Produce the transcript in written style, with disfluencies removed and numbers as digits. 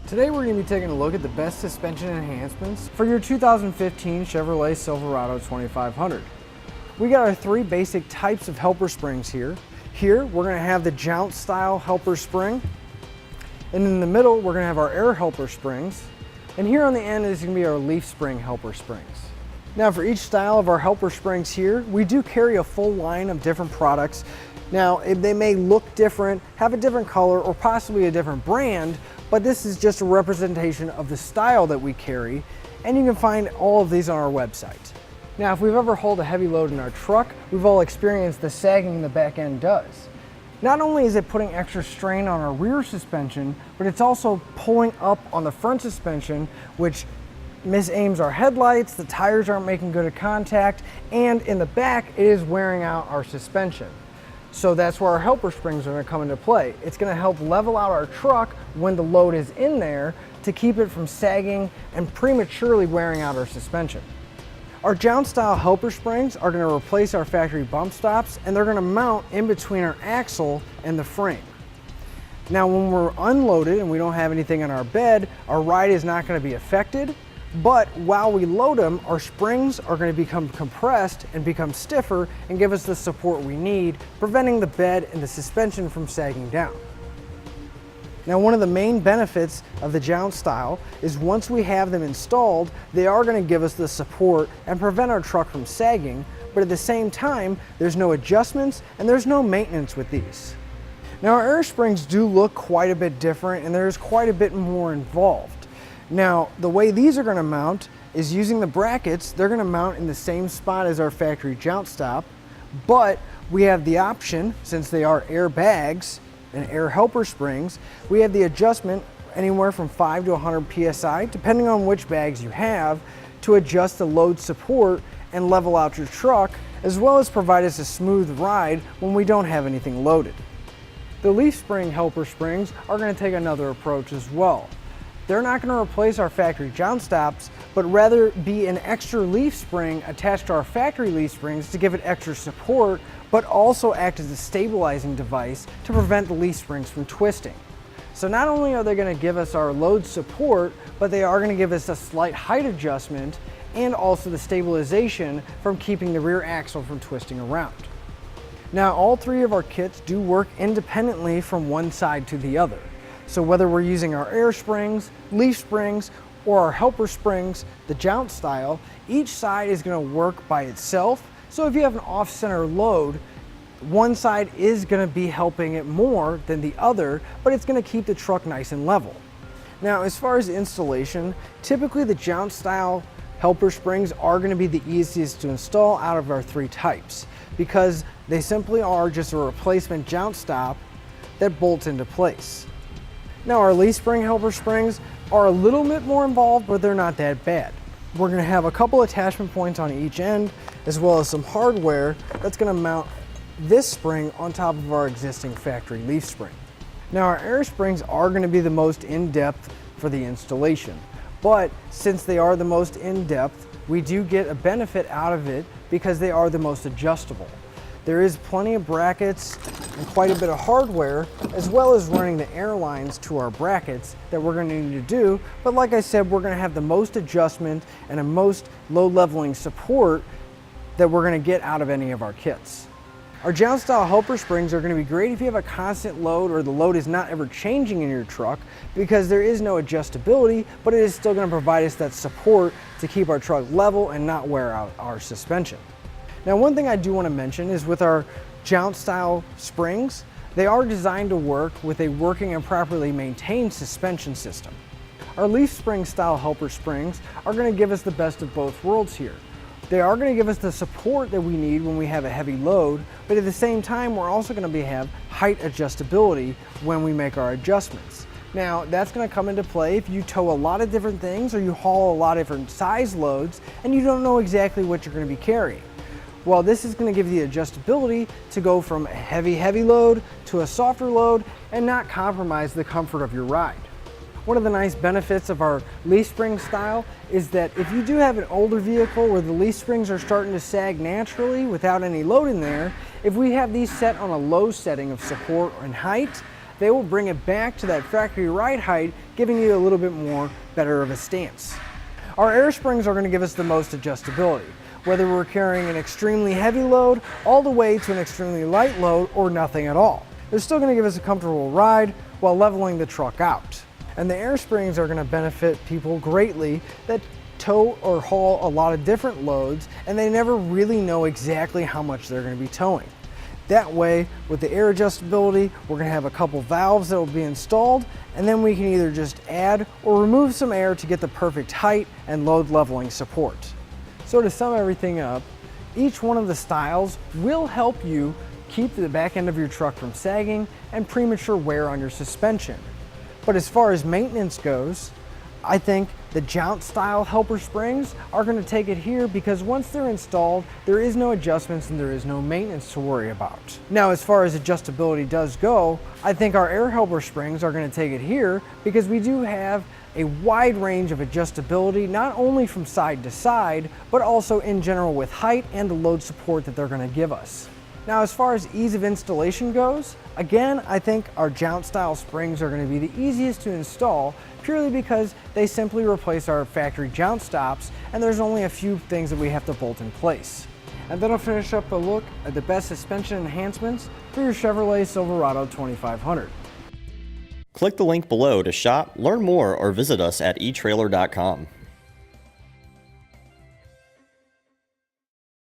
Today we're going to be taking a look at the best suspension enhancements for your 2015 Chevrolet Silverado 2500. We got our three basic types of helper springs here. Here we're going to have the jounce style helper spring, and in the middle we're going to have our air helper springs, and here on the end is going to be our leaf spring helper springs. Now for each style of our helper springs here, we do carry a full line of different products. Now they may look different, have a different color, or possibly a different brand, but this is just a representation of the style that we carry, and you can find all of these on our website. Now if we've ever hauled a heavy load in our truck, we've all experienced the sagging the back end does. Not only is it putting extra strain on our rear suspension, but it's also pulling up on the front suspension, which misaims our headlights, the tires aren't making good contact, and in the back it is wearing out our suspension. So that's where our helper springs are going to come into play. It's going to help level out our truck when the load is in there to keep it from sagging and prematurely wearing out our suspension. Our jounce style helper springs are going to replace our factory bump stops, and they're going to mount in between our axle and the frame. Now when we're unloaded and we don't have anything on our bed, our ride is not going to be affected. But while we load them, our springs are going to become compressed and become stiffer and give us the support we need, preventing the bed and the suspension from sagging down. Now one of the main benefits of the jounce style is once we have them installed, they are going to give us the support and prevent our truck from sagging, but at the same time, there's no adjustments and there's no maintenance with these. Now our air springs do look quite a bit different, and there's quite a bit more involved. Now, the way these are going to mount is using the brackets. They're going to mount in the same spot as our factory jounce stop, but we have the option, since they are air bags and air helper springs, we have the adjustment anywhere from 5 to 100 psi, depending on which bags you have, to adjust the load support and level out your truck, as well as provide us a smooth ride when we don't have anything loaded. The leaf spring helper springs are going to take another approach as well. They're not going to replace our factory jounce stops, but rather be an extra leaf spring attached to our factory leaf springs to give it extra support, but also act as a stabilizing device to prevent the leaf springs from twisting. So not only are they going to give us our load support, but they are going to give us a slight height adjustment and also the stabilization from keeping the rear axle from twisting around. Now all three of our kits do work independently from one side to the other. So whether we're using our air springs, leaf springs, or our helper springs, the jounce style, each side is going to work by itself. So if you have an off-center load, one side is going to be helping it more than the other, but it's going to keep the truck nice and level. Now as far as installation, typically the jounce style helper springs are going to be the easiest to install out of our three types, because they simply are just a replacement jounce stop that bolts into place. Now our leaf spring helper springs are a little bit more involved, but they're not that bad. We're going to have a couple attachment points on each end, as well as some hardware that's going to mount this spring on top of our existing factory leaf spring. Now our air springs are going to be the most in-depth for the installation, but since they are the most in-depth, we do get a benefit out of it because they are the most adjustable. There is plenty of brackets and quite a bit of hardware, as well as running the air lines to our brackets that we're going to need to do. But like I said, we're going to have the most adjustment and a most low leveling support that we're going to get out of any of our kits. Our jounce style helper springs are going to be great if you have a constant load or the load is not ever changing in your truck, because there is no adjustability, but it is still going to provide us that support to keep our truck level and not wear out our suspension. Now one thing I do want to mention is with our jounce style springs, they are designed to work with a working and properly maintained suspension system. Our leaf spring style helper springs are going to give us the best of both worlds here. They are going to give us the support that we need when we have a heavy load, but at the same time we're also going to have height adjustability when we make our adjustments. Now that's going to come into play if you tow a lot of different things or you haul a lot of different size loads and you don't know exactly what you're going to be carrying. Well, this is going to give you the adjustability to go from a heavy load to a softer load and not compromise the comfort of your ride. One of the nice benefits of our leaf spring style is that if you do have an older vehicle where the leaf springs are starting to sag naturally without any load in there, if we have these set on a low setting of support and height, they will bring it back to that factory ride height, giving you a little bit more better of a stance. Our air springs are going to give us the most adjustability, whether we're carrying an extremely heavy load all the way to an extremely light load or nothing at all. They're still going to give us a comfortable ride while leveling the truck out. And the air springs are going to benefit people greatly that tow or haul a lot of different loads and they never really know exactly how much they're going to be towing. That way, with the air adjustability, we're going to have a couple valves that will be installed, and then we can either just add or remove some air to get the perfect height and load leveling support. So to sum everything up, each one of the styles will help you keep the back end of your truck from sagging and premature wear on your suspension. But as far as maintenance goes, I think the jounce style helper springs are going to take it here because once they're installed, there is no adjustments and there is no maintenance to worry about. Now, as far as adjustability does go, I think our air helper springs are going to take it here because we do have a wide range of adjustability, not only from side to side, but also in general with height and the load support that they're going to give us. Now, as far as ease of installation goes, again, I think our jounce style springs are going to be the easiest to install purely because they simply replace our factory jounce stops and there's only a few things that we have to bolt in place. And then I'll finish up a look at the best suspension enhancements for your Chevrolet Silverado 2500. Click the link below to shop, learn more, or visit us at etrailer.com.